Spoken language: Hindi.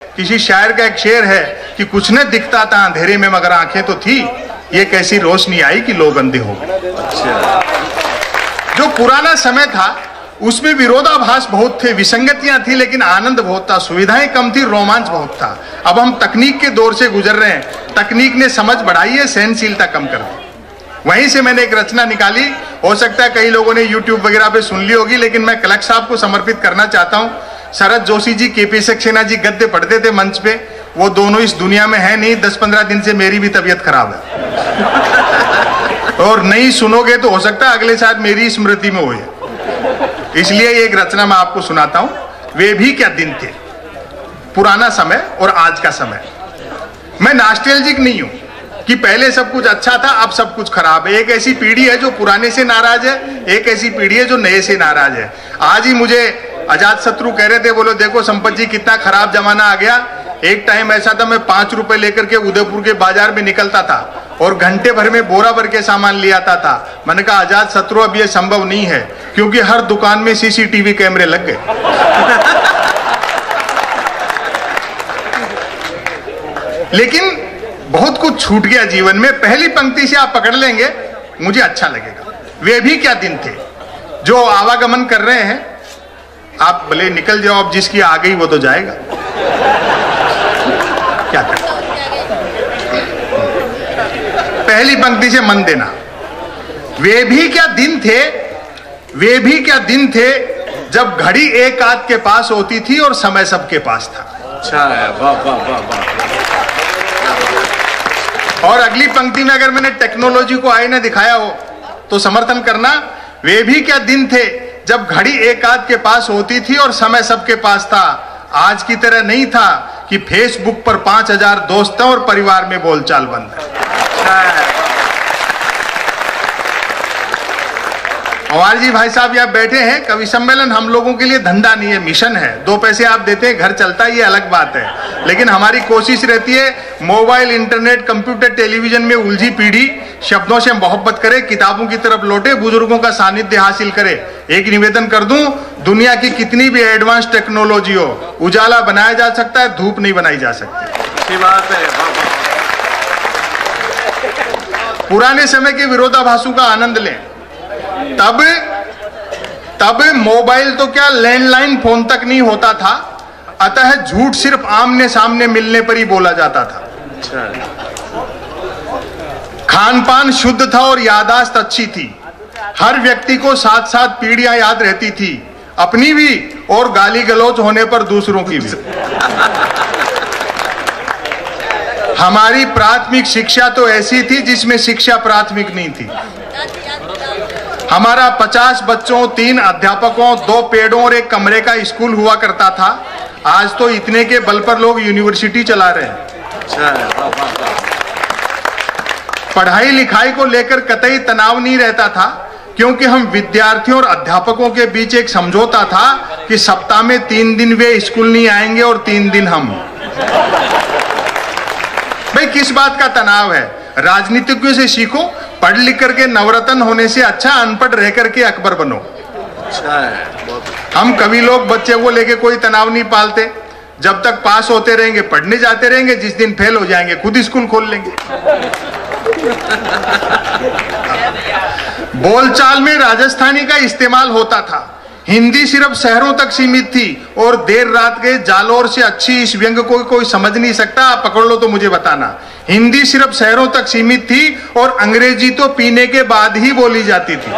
किसी शायर का एक शेर है कि कुछ न दिखता था अंधेरे में मगर आंखें तो थी, ये कैसी रोशनी आई कि लोग अंधे हो गए। जो पुराना समय था उसमें विरोधाभास बहुत थे, विसंगतियां थी, लेकिन आनंद बहुत था, सुविधाएं कम थी, रोमांच बहुत था। अब हम तकनीक के दौर से गुजर रहे हैं, तकनीक ने समझ बढ़ाई है, सहनशीलता कम कर दी। वहीं से मैंने एक रचना निकाली, हो सकता है कई लोगों ने यूट्यूब वगैरह पे सुन ली होगी, लेकिन मैं कलक साहब को समर्पित करना चाहता हूं। शरद जोशी जी, केपी सक्सेना जी गद्य पढ़ते थे मंच पे, वो दोनों इस दुनिया में है नहीं। 10-15 दिन से मेरी भी तबीयत खराब है और नहीं सुनोगे तो हो सकता है अगले साल मेरी स्मृति में होए, इसलिए एक रचना मैं आपको सुनाता हूं। वे भी क्या दिन थे, पुराना समय और आज का समय। मैं नॉस्टैल्जिक नहीं हूं कि पहले सब कुछ अच्छा था अब सब कुछ खराब है। एक ऐसी पीढ़ी है जो पुराने से नाराज है, एक ऐसी पीढ़ी है जो नए से नाराज है। आज ही मुझे अजात शत्रु कह रहे थे, बोलो देखो संपत जी कितना खराब जमाना आ गया। एक टाइम ऐसा था मैं 5 रुपए लेकर के उदयपुर के बाजार में निकलता था और घंटे भर में बोरा भर के सामान ले आता था। मैंने कहा अजात शत्रु अब यह संभव नहीं है, क्योंकि हर दुकान में सीसीटीवी कैमरे लग गए। लेकिन बहुत कुछ छूट गया जीवन में। पहली पंक्ति से आप पकड़ लेंगे, मुझे अच्छा लगेगा। वे भी क्या दिन थे। जो आवागमन कर रहे हैं, आप भले निकल जाओ, अब जिसकी आ गई वो तो जाएगा, क्या करें। पहली पंक्ति से मन देना। वे भी क्या दिन थे, वे भी क्या दिन थे जब घड़ी एक आध के पास होती थी और समय सबके पास था। अच्छा है, वाह वाह वाह वाह। और अगली पंक्ति में अगर मैंने टेक्नोलॉजी को आईना दिखाया हो तो समर्थन करना। वे भी क्या दिन थे जब घड़ी एक आध के पास होती थी और समय सबके पास था। आज की तरह नहीं था कि फेसबुक पर 5000 दोस्त हैं और परिवार में बोलचाल बंद है। अवार जी भाई साहब यहाँ बैठे हैं। कवि सम्मेलन हम लोगों के लिए धंधा नहीं है, मिशन है। 2 पैसे आप देते हैं, घर चलता है, ये अलग बात है। लेकिन हमारी कोशिश रहती है मोबाइल, इंटरनेट, कंप्यूटर, टेलीविजन में उलझी पीढ़ी शब्दों से मोहब्बत करे, किताबों की तरफ लौटे, बुजुर्गों का सानिध्य हासिल करे। एक निवेदन कर दूं, दुनिया की कितनी भी एडवांस टेक्नोलॉजी हो, उजाला बनाया जा सकता है, धूप नहीं बनाई जा सकती। अच्छी बात है। पुराने समय के विरोधाभासों का आनंद लें। तब मोबाइल तो क्या, लैंडलाइन फोन तक नहीं होता था, अतः झूठ सिर्फ आमने सामने मिलने पर ही बोला जाता था। खान पान शुद्ध था और याददाश्त अच्छी थी। हर व्यक्ति को 7-7 पीढ़ियां याद रहती थी, अपनी भी और गाली गलौज होने पर दूसरों की भी। हमारी प्राथमिक शिक्षा तो ऐसी थी जिसमें शिक्षा प्राथमिक नहीं थी। हमारा 50 बच्चों, 3 अध्यापकों, 2 पेड़ों और 1 कमरे का स्कूल हुआ करता था। आज तो इतने के बल पर लोग यूनिवर्सिटी चला रहे हैं। पढ़ाई लिखाई को लेकर कतई तनाव नहीं रहता था, क्योंकि हम विद्यार्थियों और अध्यापकों के बीच एक समझौता था कि सप्ताह में 3 दिन वे स्कूल नहीं आएंगे और 3 दिन हम। भाई किस बात का तनाव है। राजनीतिज्ञों से सीखो, पढ़ लिख करके नवरत्न होने से अच्छा अनपढ़ रह करके अकबर बनो। अच्छा है। हम कवि लोग बच्चे को लेके कोई तनाव नहीं पालते। जब तक पास होते रहेंगे, पढ़ने जाते रहेंगे, जिस दिन फेल हो जाएंगे खुद स्कूल खोल लेंगे। बोलचाल में राजस्थानी का इस्तेमाल होता था। हिंदी सिर्फ शहरों तक सीमित थी और देर रात के जालौर से अच्छी इस व्यंग को कोई समझ नहीं सकता। आप पकड़ लो तो मुझे बताना। हिंदी सिर्फ शहरों तक सीमित थी और अंग्रेजी तो पीने के बाद ही बोली जाती थी।